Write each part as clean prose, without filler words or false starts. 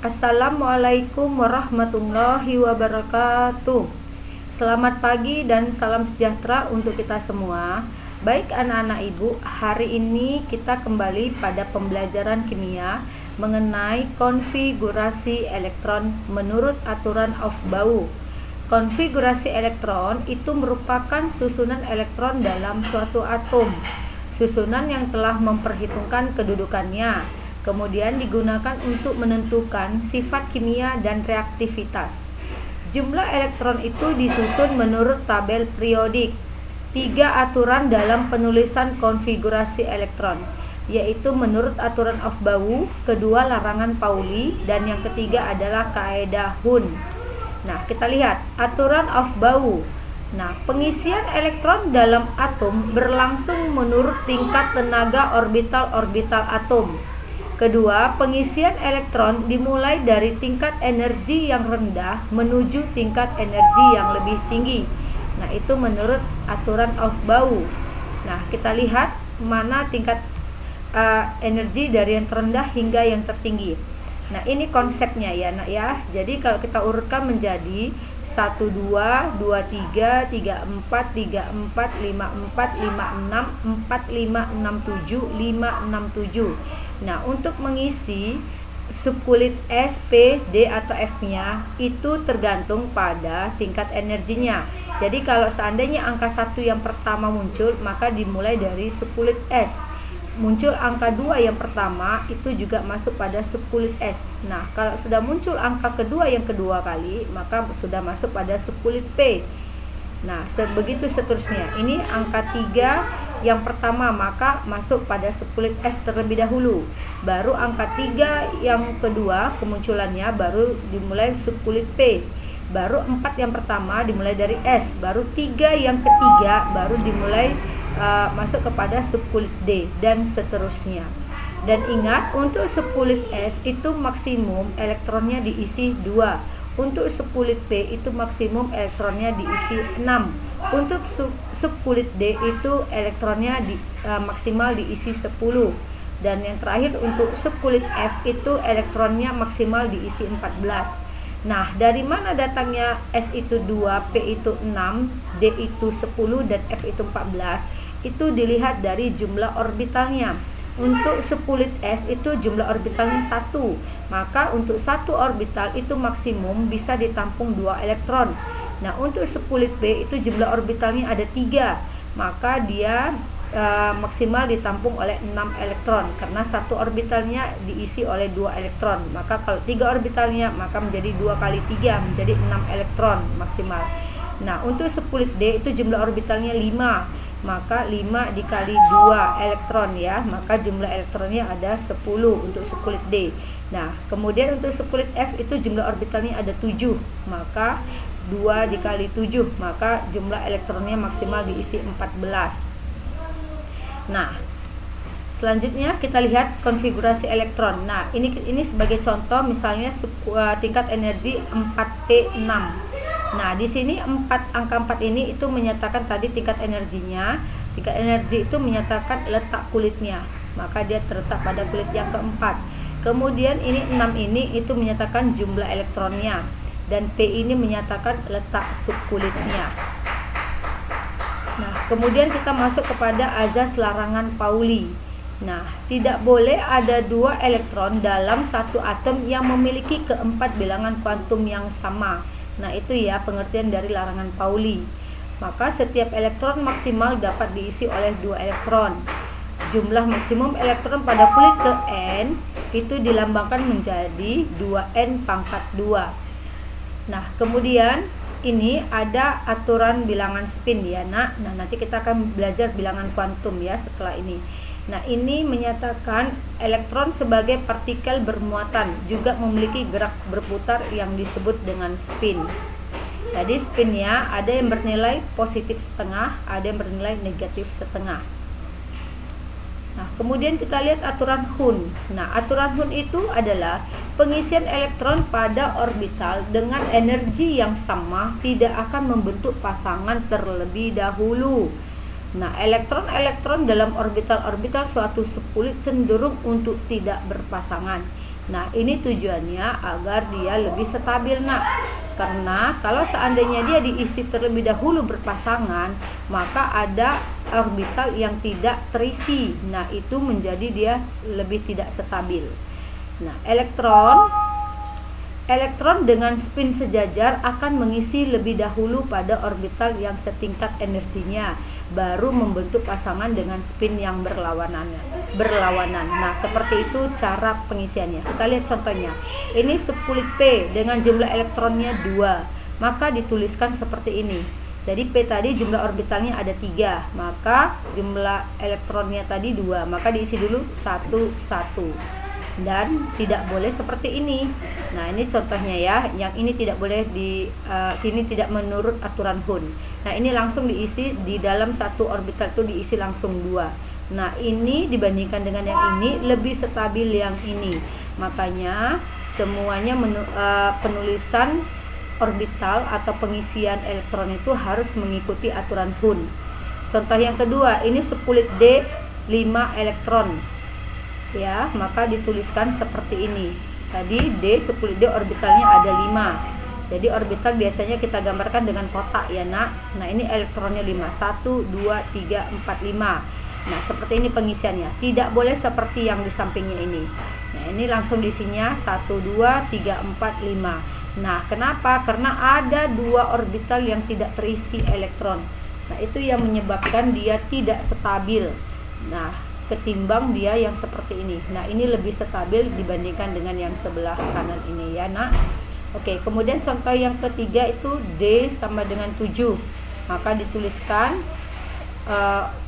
Assalamualaikum warahmatullahi wabarakatuh. Selamat pagi dan salam sejahtera untuk kita semua. Baik anak-anak ibu, hari ini kita kembali pada pembelajaran kimia mengenai konfigurasi elektron menurut aturan Aufbau. Konfigurasi elektron itu merupakan susunan elektron dalam suatu atom. Susunan yang telah memperhitungkan kedudukannya, kemudian digunakan untuk menentukan sifat kimia dan reaktivitas. Jumlah elektron itu disusun menurut tabel periodik. 3 aturan dalam penulisan konfigurasi elektron, yaitu menurut aturan Aufbau, kedua larangan Pauli, dan yang ketiga adalah kaedah Hund. Nah, kita lihat aturan Aufbau. Nah, pengisian elektron dalam atom berlangsung menurut tingkat tenaga orbital-orbital atom. Kedua, pengisian elektron dimulai dari tingkat energi yang rendah menuju tingkat energi yang lebih tinggi. Nah, itu menurut aturan Aufbau. Nah, kita lihat mana tingkat energi dari yang terendah hingga yang tertinggi. Nah, ini konsepnya ya, Nak ya. Jadi kalau kita urutkan menjadi 1 2 2 3 3 4 3 4 5 4 5 6 4 5 6 7 5 6 7. Nah, untuk mengisi subkulit S, P, D atau F-nya itu tergantung pada tingkat energinya. Jadi kalau seandainya angka 1 yang pertama muncul, maka dimulai dari subkulit S. Muncul angka 2 yang pertama, itu juga masuk pada subkulit S. Nah, kalau sudah muncul angka kedua yang kedua kali, maka sudah masuk pada subkulit P. Nah, begitu seterusnya. Ini angka 3 yang pertama, maka masuk pada subkulit S terlebih dahulu. Baru angka 3 yang kedua kemunculannya baru dimulai subkulit P. Baru 4 yang pertama dimulai dari S. Baru 3 yang ketiga baru dimulai masuk kepada subkulit D dan seterusnya. Dan ingat, untuk subkulit S itu maksimum elektronnya diisi 2. Untuk subkulit P itu maksimum elektronnya diisi 6. Untuk subkulit D itu elektronnya maksimal diisi 10. Dan yang terakhir untuk subkulit F itu elektronnya maksimal diisi 14. Nah, dari mana datangnya S itu 2, P itu 6, D itu 10, dan F itu 14? Itu dilihat dari jumlah orbitalnya. Untuk subkulit S itu jumlah orbitalnya 1. Maka untuk satu orbital itu maksimum bisa ditampung 2 elektron. Nah, untuk subkulit B itu jumlah orbitalnya ada 3. Maka dia maksimal ditampung oleh 6 elektron. Karena satu orbitalnya diisi oleh 2 elektron. Maka kalau 3 orbitalnya, maka menjadi 2 kali 3 menjadi 6 elektron maksimal. Nah, untuk subkulit D itu jumlah orbitalnya 5. Maka 5 dikali 2 elektron ya, maka jumlah elektronnya ada 10 untuk subkulit D. Nah, kemudian untuk subkulit F itu jumlah orbitalnya ada 7. Maka 2 dikali 7, maka jumlah elektronnya maksimal diisi 14. Nah, selanjutnya kita lihat konfigurasi elektron. Nah, ini sebagai contoh misalnya tingkat energi 4P6. Nah, di sini angka 4 ini itu menyatakan tadi tingkat energinya. Tingkat energi itu menyatakan letak kulitnya. Maka dia terletak pada kulit yang keempat. Kemudian ini 6 ini itu menyatakan jumlah elektronnya. Dan P ini menyatakan letak subkulitnya. Nah, kemudian kita masuk kepada azas larangan Pauli. Nah, tidak boleh ada 2 elektron dalam satu atom yang memiliki keempat bilangan kuantum yang sama. Nah, itu ya pengertian dari larangan Pauli. Maka setiap elektron maksimal dapat diisi oleh 2 elektron. Jumlah maksimum elektron pada kulit ke N itu dilambangkan menjadi 2N pangkat 2. Nah, kemudian ini ada aturan bilangan spin ya, Nak. Nah, nanti kita akan belajar bilangan kuantum ya setelah ini. Nah, ini menyatakan elektron sebagai partikel bermuatan juga memiliki gerak berputar yang disebut dengan spin. Jadi spinnya ada yang bernilai positif setengah, ada yang bernilai negatif setengah. Nah, kemudian kita lihat aturan Hund. Nah, aturan Hund itu adalah pengisian elektron pada orbital dengan energi yang sama tidak akan membentuk pasangan terlebih dahulu. Nah, elektron-elektron dalam orbital-orbital suatu subkulit cenderung untuk tidak berpasangan. Nah, ini tujuannya agar dia lebih stabil, Nak. Karena kalau seandainya dia diisi terlebih dahulu berpasangan, maka ada orbital yang tidak terisi. Nah, itu menjadi dia lebih tidak stabil. Nah, elektron dengan spin sejajar akan mengisi lebih dahulu pada orbital yang setingkat energinya, baru membentuk pasangan dengan spin yang berlawanan. Nah, seperti itu cara pengisiannya. Kita lihat contohnya. Ini subkulit P dengan jumlah elektronnya 2, maka dituliskan seperti ini. Jadi P tadi jumlah orbitalnya ada 3, maka jumlah elektronnya tadi 2, maka diisi dulu 1 dan tidak boleh seperti ini. Nah, ini contohnya ya, yang ini tidak boleh ini tidak menurut aturan Hund. Nah, ini langsung diisi di dalam satu orbital itu diisi langsung 2. Nah, ini dibandingkan dengan yang ini lebih stabil yang ini. Makanya semuanya penulisan orbital atau pengisian elektron itu harus mengikuti aturan Hund. Contoh yang kedua, ini subkulit D 5 elektron. Ya, maka dituliskan seperti ini. Tadi D subkulit D orbitalnya ada 5. Jadi orbital biasanya kita gambarkan dengan kotak ya, Nak. Nah, ini elektronnya 5. 1 2 3 4 5. Nah, seperti ini pengisiannya. Tidak boleh seperti yang di sampingnya ini. Nah, ini langsung diisinya 1 2 3 4 5. Nah, kenapa? Karena ada 2 orbital yang tidak terisi elektron. Nah, itu yang menyebabkan dia tidak stabil. Nah, ketimbang dia yang seperti ini. Nah, ini lebih stabil dibandingkan dengan yang sebelah kanan ini ya, Nak. Oke, kemudian contoh yang ketiga itu D sama dengan 7. Maka dituliskan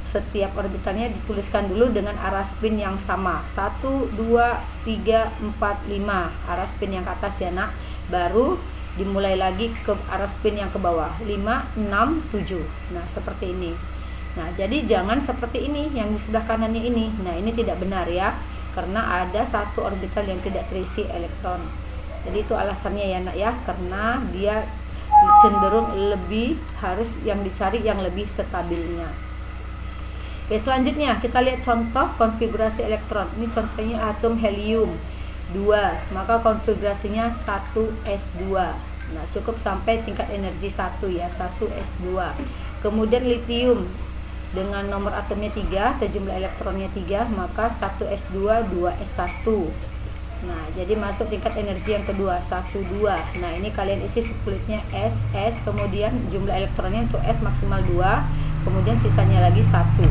setiap orbitalnya dituliskan dulu dengan arah spin yang sama. 1 2 3 4 5 arah spin yang ke atas ya, Nak. Baru dimulai lagi ke arah spin yang ke bawah. 5 6 7. Nah, seperti ini. Nah, jadi jangan seperti ini yang di sebelah kanannya ini. Nah, ini tidak benar ya, karena ada satu orbital yang tidak terisi elektron. Jadi itu alasannya ya, Nak ya, karena dia cenderung lebih harus yang dicari yang lebih stabilnya. Oke, selanjutnya kita lihat contoh konfigurasi elektron. Ini contohnya atom helium 2, maka konfigurasinya 1s2. Nah, cukup sampai tingkat energi 1 ya, 1s2. Kemudian litium dengan nomor atomnya 3 atau jumlah elektronnya 3, maka 1s2 2s1. Nah, jadi masuk tingkat energi yang kedua 1 2. Nah, ini kalian isi subkulitnya S, kemudian jumlah elektronnya untuk S maksimal 2, kemudian sisanya lagi 1.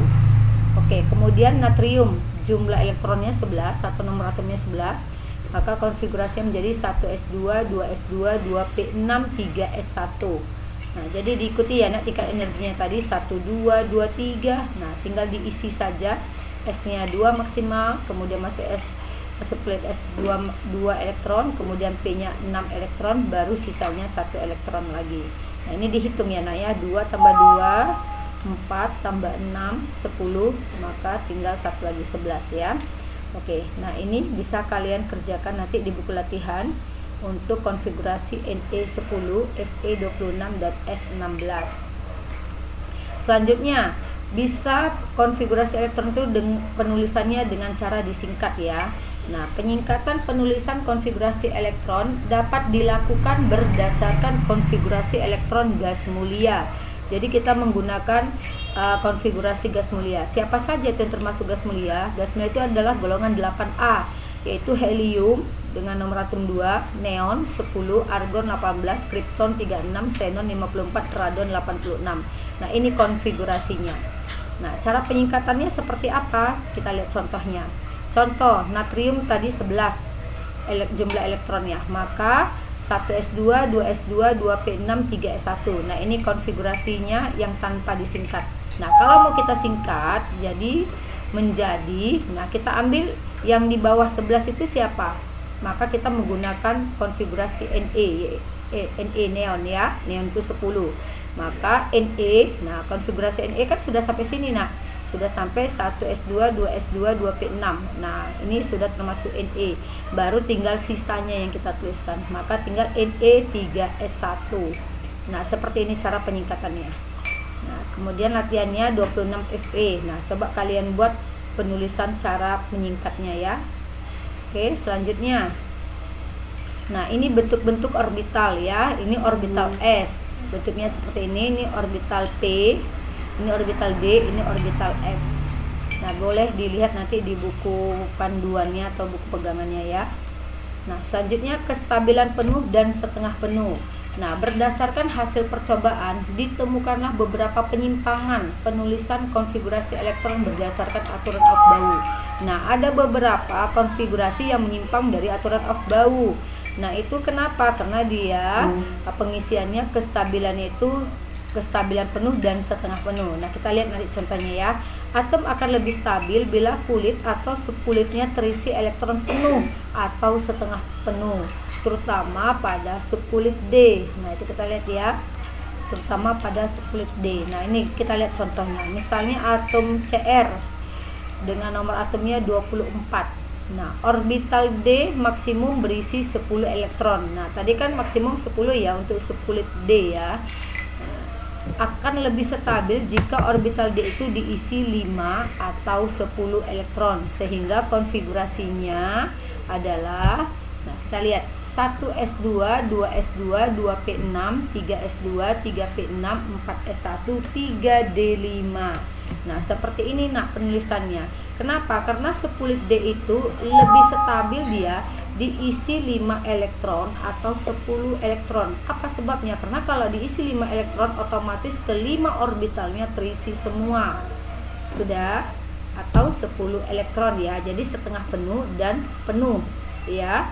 Oke, kemudian natrium jumlah elektronnya 11 atau nomor atomnya 11, maka konfigurasinya menjadi 1s2 2s2 2p6 3s1. Nah, jadi diikuti ya, Nak, tingkat energinya tadi 1 2 2 3. Nah, tinggal diisi saja. S-nya 2 maksimal, kemudian masuk subkulit S 2 elektron, kemudian P-nya 6 elektron, baru sisanya 1 elektron lagi. Nah, ini dihitung ya, Nak ya. 2 tambah 2 4 tambah 6 10, maka tinggal 1 lagi 11 ya. Oke, nah ini bisa kalian kerjakan nanti di buku latihan untuk konfigurasi NE10, Fe26 dan S16. Selanjutnya bisa konfigurasi elektron itu penulisannya dengan cara disingkat ya. Nah, penyingkatan penulisan konfigurasi elektron dapat dilakukan berdasarkan konfigurasi elektron gas mulia. Jadi kita menggunakan konfigurasi gas mulia. Siapa saja yang termasuk gas mulia? Gas mulia itu adalah golongan 8A, yaitu helium dengan nomor atom 2, neon 10, argon 18, kripton 36, xenon 54, radon 86. Nah, ini konfigurasinya. Nah, cara penyingkatannya seperti apa? Kita lihat contohnya. Contoh, natrium tadi 11 jumlah elektronnya, maka 1s2, 2s2, 2p6, 3s1. Nah, ini konfigurasinya yang tanpa disingkat. Nah, kalau mau kita singkat jadi menjadi, nah kita ambil yang di bawah 11 itu siapa? Maka kita menggunakan konfigurasi Ne, neon ya, neon itu 10. Maka Ne, nah konfigurasi Ne kan sudah sampai sini, nah sudah sampai 1s2, 2s2, 2p6. Nah, ini sudah termasuk Ne. Baru tinggal sisanya yang kita tuliskan. Maka tinggal Ne3s1. Nah, seperti ini cara penyingkatannya. Nah, kemudian latihannya 26 Fe. Nah, coba kalian buat penulisan cara menyingkatnya ya. Oke, selanjutnya. Nah, ini bentuk-bentuk orbital ya. Ini orbital S. Bentuknya seperti ini orbital P, ini orbital D, ini orbital F. Nah, boleh dilihat nanti di buku panduannya atau buku pegangannya ya. Nah, selanjutnya kestabilan penuh dan setengah penuh. Nah, berdasarkan hasil percobaan, ditemukanlah beberapa penyimpangan penulisan konfigurasi elektron berdasarkan aturan Aufbau. Nah, ada beberapa konfigurasi yang menyimpang dari aturan Aufbau. Nah, itu kenapa? Karena dia pengisiannya kestabilannya itu kestabilan penuh dan setengah penuh. Nah, kita lihat nanti contohnya ya. Atom akan lebih stabil bila kulit atau subkulitnya terisi elektron penuh atau setengah penuh, terutama pada subkulit D. Nah, itu kita lihat ya, terutama pada subkulit D. Nah, ini kita lihat contohnya. Misalnya atom Cr dengan nomor atomnya 24. Nah, orbital D maksimum berisi 10 elektron. Nah, tadi kan maksimum 10 ya untuk subkulit D ya. Akan lebih stabil jika orbital D itu diisi 5 atau 10 elektron, sehingga konfigurasinya adalah, nah kita lihat 1s2, 2s2, 2p6, 3s2, 3p6, 4s1, 3d5. Nah, seperti ini nak penulisannya. Kenapa? Karena subkulit D itu lebih stabil, dia diisi 5 elektron atau 10 elektron. Apa sebabnya? Karena kalau diisi 5 elektron otomatis kelima orbitalnya terisi semua. Sudah, atau 10 elektron ya. Jadi setengah penuh dan penuh ya.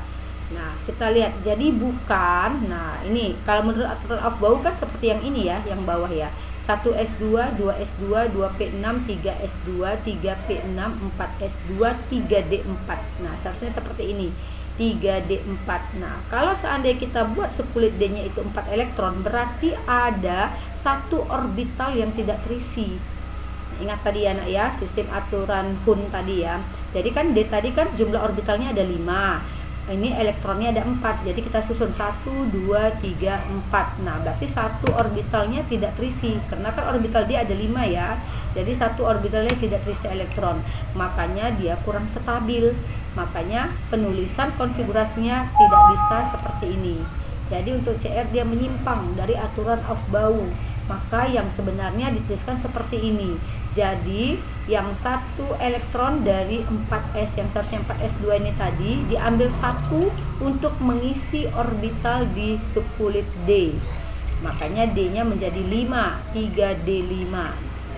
Nah, kita lihat. Jadi bukan, nah ini kalau menurut aturan Aufbau kan seperti yang ini ya, yang bawah ya. 1s2, 2s2, 2p6, 3s2, 3p6, 4s2, 3d4. Nah, seharusnya seperti ini. 3d4. Nah, kalau seandainya kita buat subkulit D-nya itu 4 elektron, berarti ada satu orbital yang tidak terisi. Ingat tadi ya nak ya, sistem aturan Hund tadi ya. Jadi kan D tadi kan jumlah orbitalnya ada 5. Ini elektronnya ada 4. Jadi kita susun 1, 2, 3, 4. Nah, berarti satu orbitalnya tidak terisi. Karena kan orbital D ada 5 ya. Jadi satu orbitalnya tidak terisi elektron. Makanya dia kurang stabil. Makanya penulisan konfigurasinya tidak bisa seperti ini. Jadi untuk CR dia menyimpang dari aturan Aufbau. Maka yang sebenarnya dituliskan seperti ini. Jadi yang satu elektron dari 4s, yang seharusnya 4s2 ini tadi, diambil satu untuk mengisi orbital di subkulit D. Makanya D-nya menjadi 5, 3d5.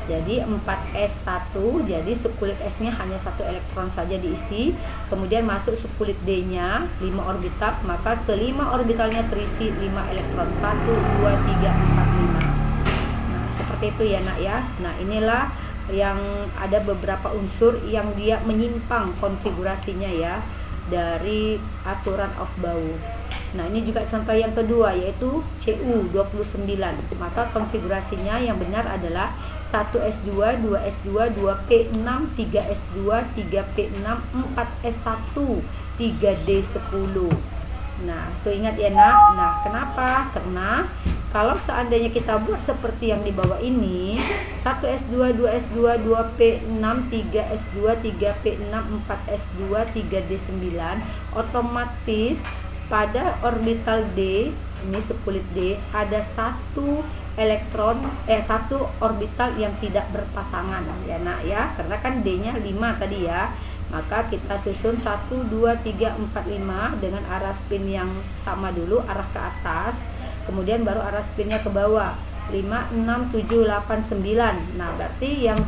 Jadi 4s1, jadi subkulit S-nya hanya satu elektron saja diisi. Kemudian masuk subkulit D-nya 5 orbital, maka kelima orbitalnya terisi 5 elektron. 1, 2, 3, 4, 5. Nah, seperti itu ya nak ya. Nah, inilah yang ada beberapa unsur yang dia menyimpang konfigurasinya ya dari aturan Aufbau. Nah, ini juga contoh yang kedua yaitu Cu29. Maka konfigurasinya yang benar adalah 1s2, 2s2, 2p6, 3s2, 3p6, 4s1, 3d10. Nah, itu ingat ya nak. Nah, kenapa? Karena kalau seandainya kita buat seperti yang di bawah ini, 1s2, 2s2, 2p6, 3s2, 3p6, 4s2, 3d9, otomatis pada orbital D, ini subkulit D, ada satu elektron, satu orbital yang tidak berpasangan ya nak ya, karena kan D-nya 5 tadi ya. Maka kita susun 1, 2, 3, 4, 5 dengan arah spin yang sama dulu, arah ke atas, kemudian baru arah spinnya ke bawah. 5, 6, 7, 8, 9. Nah, berarti yang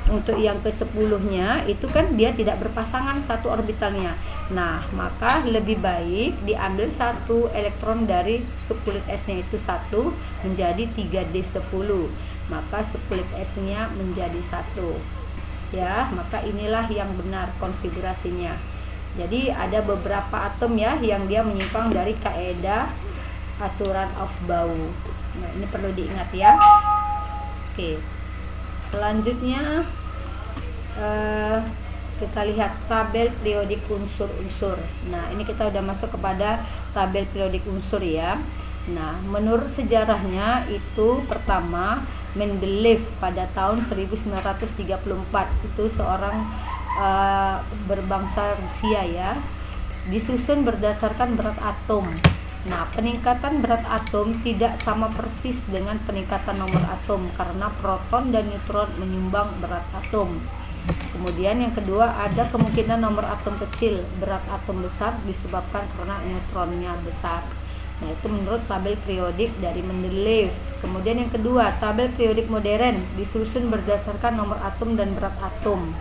untuk yang ke-10-nya itu kan dia tidak berpasangan satu orbitalnya. Nah, maka lebih baik diambil satu elektron dari subkulit S-nya itu 1 menjadi 3d10. Maka subkulit S-nya menjadi 1. Ya, maka inilah yang benar konfigurasinya. Jadi ada beberapa atom ya yang dia menyimpang dari kaidah aturan Aufbau. Nah, ini perlu diingat ya. Oke. Selanjutnya kita lihat tabel periodik unsur-unsur. Nah, ini kita udah masuk kepada tabel periodik unsur ya. Nah, menurut sejarahnya itu pertama Mendeleev pada tahun 1934, itu seorang berbangsa Rusia ya. disusun berdasarkan berat atom. Nah, peningkatan berat atom tidak sama persis dengan peningkatan nomor atom karena proton dan neutron menyumbang berat atom. Kemudian yang kedua, ada kemungkinan nomor atom kecil, berat atom besar disebabkan karena neutronnya besar. Nah, itu menurut tabel periodik dari Mendeleev. Kemudian yang kedua, tabel periodik modern disusun berdasarkan nomor atom dan berat atom.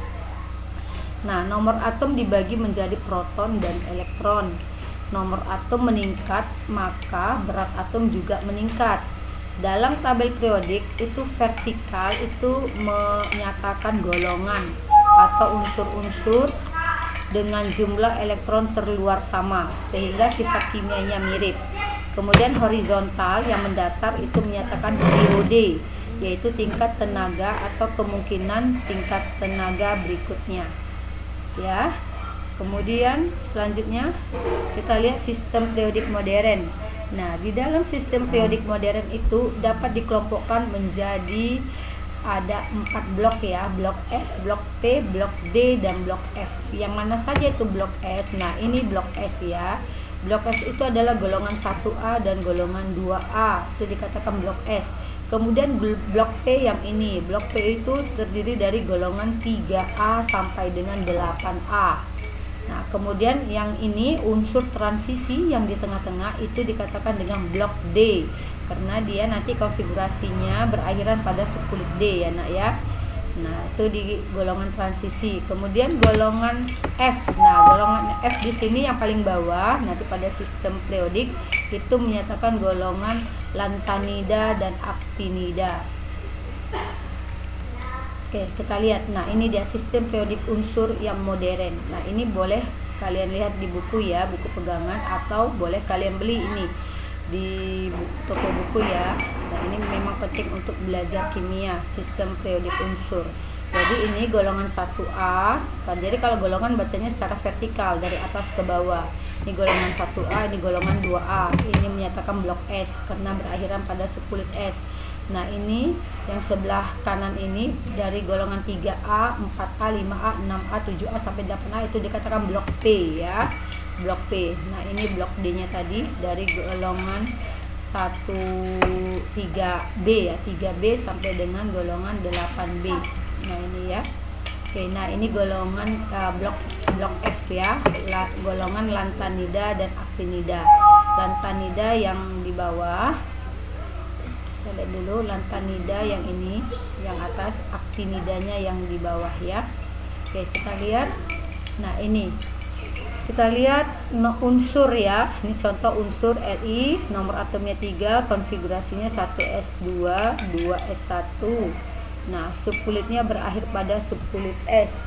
Nah, nomor atom dibagi menjadi proton dan elektron. Nomor atom meningkat, maka berat atom juga meningkat. Dalam tabel periodik itu vertikal itu menyatakan golongan atau unsur-unsur dengan jumlah elektron terluar sama sehingga sifat kimianya mirip. Kemudian horizontal yang mendatar itu menyatakan periode, yaitu tingkat tenaga atau kemungkinan tingkat tenaga berikutnya. Ya. Kemudian selanjutnya kita lihat sistem periodik modern. Nah, di dalam sistem periodik modern itu dapat dikelompokkan menjadi ada 4 blok ya, blok S, blok P, blok D, dan blok F. Yang mana saja itu blok S? Nah, ini blok S ya. Blok S itu adalah golongan 1A dan golongan 2A, itu dikatakan blok S. Kemudian blok P yang ini, blok P itu terdiri dari golongan 3A sampai dengan 8A. Nah, kemudian yang ini unsur transisi yang di tengah-tengah itu dikatakan dengan blok D karena dia nanti konfigurasinya berakhiran pada sekulit D ya nak ya. Nah, itu di golongan transisi. Kemudian golongan F. Nah, golongan F di sini yang paling bawah nanti pada sistem periodik itu menyatakan golongan lantanida dan actinida. Oke, kita lihat. Nah, ini dia sistem periodik unsur yang modern. Nah, ini boleh kalian lihat di buku ya, buku pegangan, atau boleh kalian beli ini di toko buku ya. Nah, ini memang penting untuk belajar kimia, sistem periodik unsur. Jadi ini golongan 1A. Jadi kalau golongan bacanya secara vertikal dari atas ke bawah. Ini golongan 1A, ini golongan 2A. Ini menyatakan blok S karena berakhiran pada sekulit S. Nah, ini yang sebelah kanan ini dari golongan 3A, 4A, 5A, 6A, 7A sampai 8A itu dikatakan blok P ya. Blok P. Nah, ini blok D-nya tadi dari golongan 3B ya, 3B sampai dengan golongan 8B. Nah, ini ya. Oke, nah ini golongan blok F ya, golongan lantanida dan actinida. Lantanida yang di bawah. Kita lihat dulu lantanida yang ini, yang atas, actinidanya yang di bawah ya. Oke, kita lihat. Nah, ini kita lihat unsur ya. Ini contoh unsur Li, nomor atomnya 3, konfigurasinya 1s2, 2s1. Nah, subkulitnya berakhir pada subkulit S.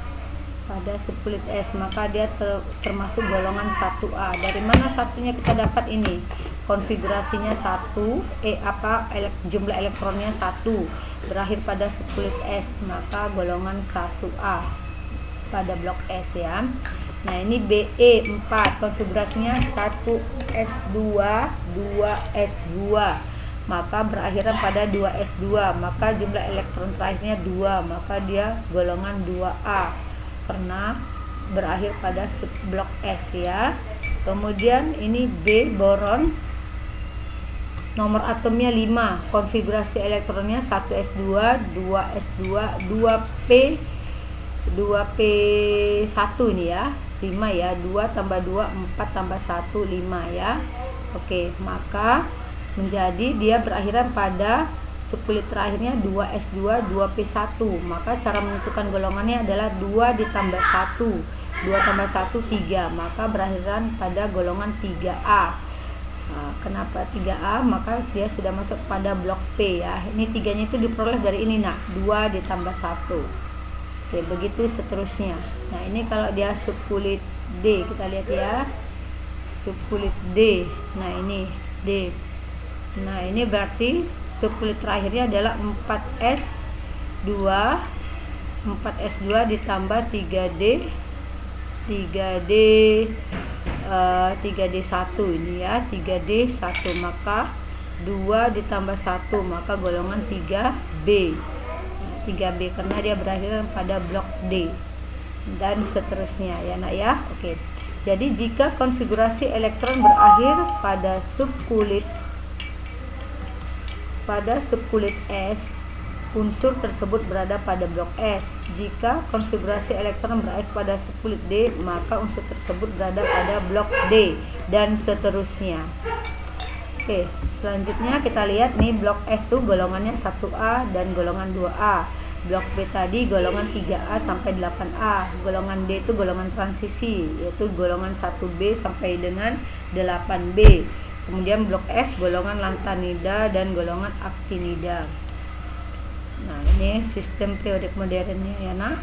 Pada subkulit S, maka dia termasuk golongan 1A. Dari mana satunya kita dapat ini? Konfigurasinya 1, jumlah elektronnya 1, berakhir pada subkulit S, maka golongan 1A pada blok S ya. Nah, ini Be4, konfigurasinya 1s2, 2s2, maka berakhiran pada 2s2, maka jumlah elektron terakhirnya 2, maka dia golongan 2A karena berakhir pada blok S ya. Kemudian ini B boron, nomor atomnya 5, konfigurasi elektronnya 1s2, 2s2, 2p1 ini ya, 5 ya, 2 tambah 2, 4 tambah 1, 5 ya. Oke, maka menjadi dia berakhiran pada subkulit terakhirnya 2s2, 2p1. Maka cara menentukan golongannya adalah 2 ditambah 1, 2 tambah 1, 3, maka berakhiran pada golongan 3A. Nah, kenapa 3A? Maka dia sudah masuk pada blok P ya. Ini 3-nya itu diperoleh dari ini nak, 2 ditambah 1. Oke, begitu seterusnya. Nah, ini kalau dia subkulit D, kita lihat ya. Subkulit D. Nah, ini D. Nah, ini berarti subkulit terakhirnya adalah 4s2 ditambah 3d 3d1 ini ya, 3d1, maka 2 ditambah 1, maka golongan 3b. 3b karena dia berakhir pada blok D dan seterusnya ya nak ya. Oke, Jadi jika konfigurasi elektron berakhir pada subkulit S, unsur tersebut berada pada blok S. Jika konfigurasi elektron berakhir pada subkulit D, maka unsur tersebut berada pada blok D, dan seterusnya. Oke, selanjutnya kita lihat nih, blok S tuh golongannya 1A dan golongan 2A. Blok B tadi golongan 3A sampai 8A. Golongan D itu golongan transisi, yaitu golongan 1B sampai dengan 8B. Kemudian blok F golongan lantanida dan golongan aktinida. Nah, ini sistem periodik modernnya ya nak.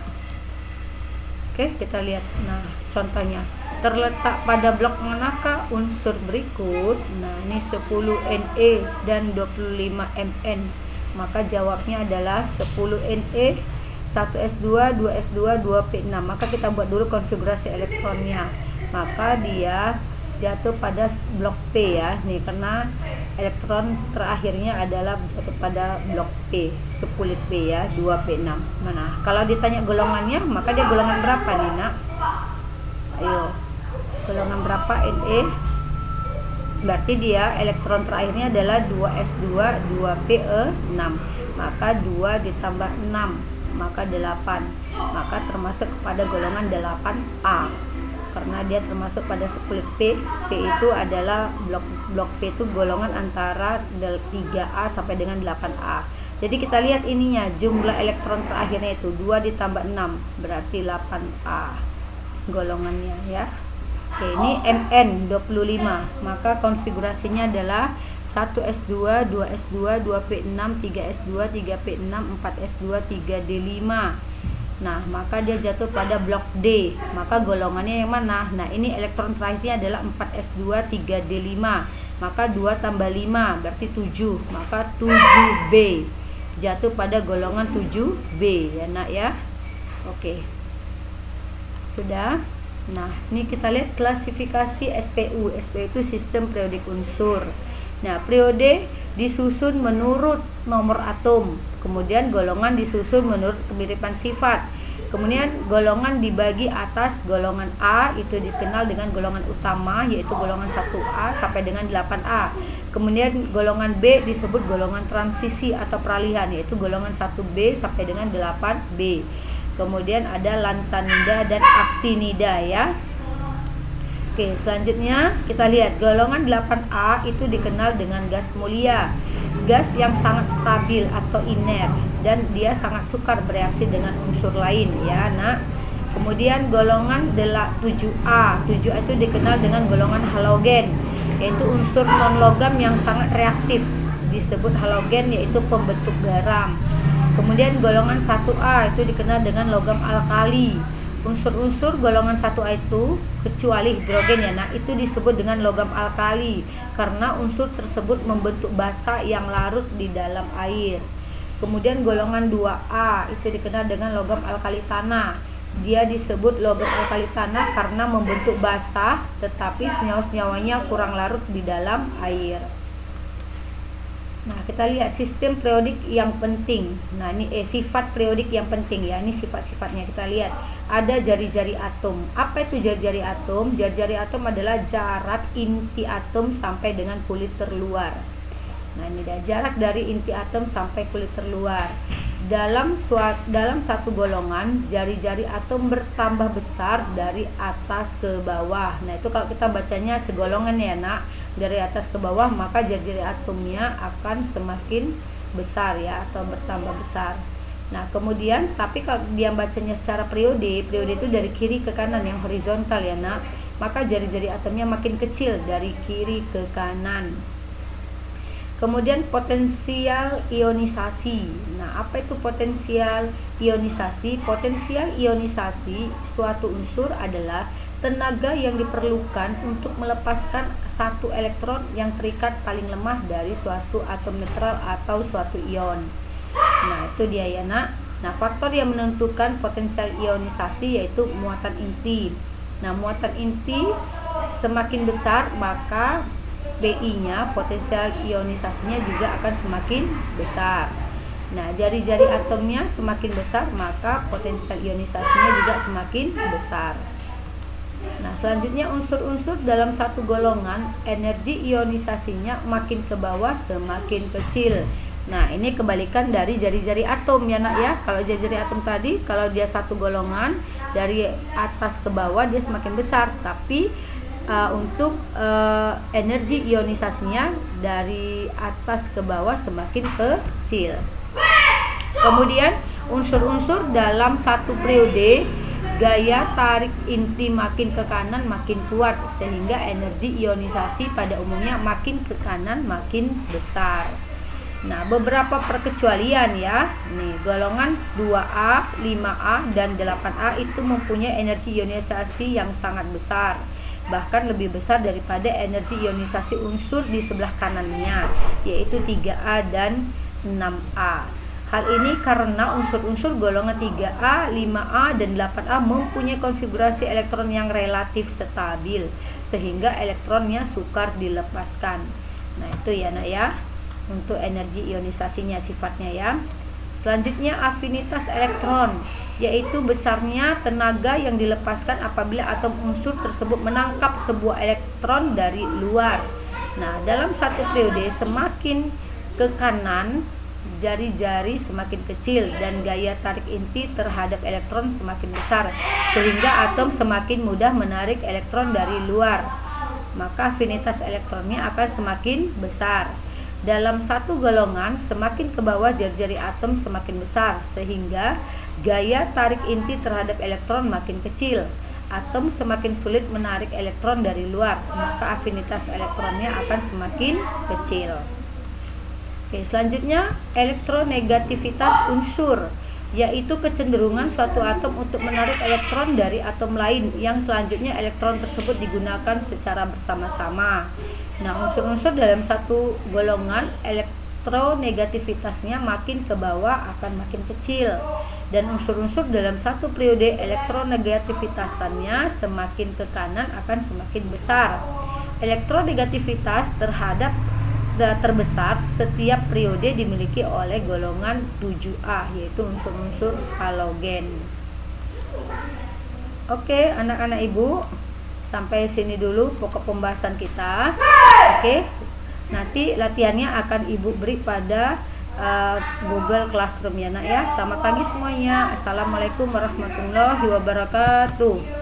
Oke, kita lihat. Nah, contohnya terletak pada blok manakah unsur berikut? Nah, ini 10 Ne dan 25 Mn. Maka jawabnya adalah 10 Ne, 1s2, 2s2, 2p6. Maka kita buat dulu konfigurasi elektronnya. Maka dia jatuh pada blok P ya. Nih, karena elektron terakhirnya adalah jatuh pada blok P, subkulit P ya, 2p6. Mana? Kalau ditanya golongannya, maka dia golongan berapa nih, Nak? Ayo. Golongan berapa Ne? Berarti dia elektron terakhirnya adalah 2s2, 2p6. Maka 2 ditambah 6, maka 8. Maka termasuk pada golongan 8A. Karena dia termasuk pada subkulit P. P itu adalah blok P itu golongan antara 3A sampai dengan 8A. Jadi kita lihat ininya, jumlah elektron terakhirnya itu 2 ditambah 6, berarti 8A golongannya ya. Oke, ini Mn 25. Maka konfigurasinya adalah 1s2, 2s2, 2p6, 3s2, 3p6, 4s2, 3d5. Nah, maka dia jatuh pada blok D. Maka golongannya yang mana? Nah, ini elektron terakhirnya adalah 4s2, 3d5. Maka 2 tambah 5 berarti 7. Maka 7b. Jatuh pada golongan 7b ya nak ya. Oke. Sudah. Nah, ini kita lihat klasifikasi SPU. SPU itu sistem periodik unsur. Nah, periode disusun menurut nomor atom. Kemudian golongan disusun menurut kemiripan sifat. Kemudian golongan dibagi atas golongan A, itu dikenal dengan golongan utama, yaitu golongan 1A sampai dengan 8A. Kemudian golongan B disebut golongan transisi atau peralihan, yaitu golongan 1B sampai dengan 8B. Kemudian ada lantanida dan aktinida ya. Oke, selanjutnya kita lihat golongan 8A itu dikenal dengan gas mulia, gas yang sangat stabil atau iner, dan dia sangat sukar bereaksi dengan unsur lain ya nak. Kemudian golongan 7A, 7A itu dikenal dengan golongan halogen, yaitu unsur non logam yang sangat reaktif, disebut halogen, yaitu pembentuk garam. Kemudian golongan 1A itu dikenal dengan logam alkali. Unsur-unsur golongan 1A itu kecuali hidrogen ya, nah itu disebut dengan logam alkali karena unsur tersebut membentuk basa yang larut di dalam air. Kemudian golongan 2A itu dikenal dengan logam alkali tanah. Dia disebut logam alkali tanah karena membentuk basa tetapi senyawa-senyawanya kurang larut di dalam air. Nah, kita lihat sistem periodik yang penting. Nah, ini sifat periodik yang penting ya. Ini sifat-sifatnya kita lihat. Ada jari-jari atom. Apa itu jari-jari atom? Jari-jari atom adalah jarak inti atom sampai dengan kulit terluar. Nah, ini dia jarak dari inti atom sampai kulit terluar. Dalam satu golongan, jari-jari atom bertambah besar dari atas ke bawah. Nah, itu kalau kita bacanya segolongan ya, Nak. Dari atas ke bawah, maka jari-jari atomnya akan semakin besar ya, atau bertambah besar. Nah, kemudian tapi kalau dia bacanya secara periode itu dari kiri ke kanan yang horizontal ya, Nak. Maka jari-jari atomnya makin kecil dari kiri ke kanan. Kemudian potensial ionisasi. Nah, apa itu potensial ionisasi? Potensial ionisasi suatu unsur adalah tenaga yang diperlukan untuk melepaskan satu elektron yang terikat paling lemah dari suatu atom netral atau suatu ion. Nah, itu dia ya, Nak. Nah, faktor yang menentukan potensial ionisasi yaitu muatan inti. Nah, muatan inti semakin besar, maka PI-nya, potensial ionisasinya juga akan semakin besar. Nah, jari-jari atomnya semakin besar, maka potensial ionisasinya juga semakin besar. Nah, selanjutnya unsur-unsur dalam satu golongan, energi ionisasinya makin ke bawah semakin kecil. Nah, ini kebalikan dari jari-jari atom ya nak ya. Kalau jari-jari atom tadi, kalau dia satu golongan dari atas ke bawah dia semakin besar, tapi untuk energi ionisasinya dari atas ke bawah semakin kecil. Kemudian unsur-unsur dalam satu periode, gaya tarik inti makin ke kanan makin kuat, sehingga energi ionisasi pada umumnya makin ke kanan makin besar. Nah, beberapa perkecualian ya. Nih, golongan 2A, 5A, dan 8A itu mempunyai energi ionisasi yang sangat besar, bahkan lebih besar daripada energi ionisasi unsur di sebelah kanannya, yaitu 3A dan 6A. Hal ini karena unsur-unsur golongan 3A, 5A, dan 8A mempunyai konfigurasi elektron yang relatif stabil, sehingga elektronnya sukar dilepaskan. Nah, itu ya nak ya, untuk energi ionisasinya sifatnya ya. Selanjutnya afinitas elektron, yaitu besarnya tenaga yang dilepaskan apabila atom unsur tersebut menangkap sebuah elektron dari luar. Nah, dalam satu periode semakin ke kanan jari-jari semakin kecil dan gaya tarik inti terhadap elektron semakin besar, sehingga atom semakin mudah menarik elektron dari luar, maka afinitas elektronnya akan semakin besar. Dalam satu golongan semakin ke bawah jari-jari atom semakin besar, sehingga gaya tarik inti terhadap elektron makin kecil. Atom semakin sulit menarik elektron dari luar, maka afinitas elektronnya akan semakin kecil. Oke, selanjutnya elektronegativitas unsur, yaitu kecenderungan suatu atom untuk menarik elektron dari atom lain yang selanjutnya elektron tersebut digunakan secara bersama-sama. Nah, unsur-unsur dalam satu golongan elektronegativitasnya makin ke bawah akan makin kecil, dan unsur-unsur dalam satu periode elektronegativitasnya semakin ke kanan akan semakin besar. Elektronegativitas terbesar setiap periode dimiliki oleh golongan 7A, yaitu unsur-unsur halogen. Oke, anak-anak ibu, sampai sini dulu pokok pembahasan kita. Oke, nanti latihannya akan ibu beri pada Google Classroom ya nak ya. Selamat pagi semuanya. Assalamualaikum warahmatullahi wabarakatuh.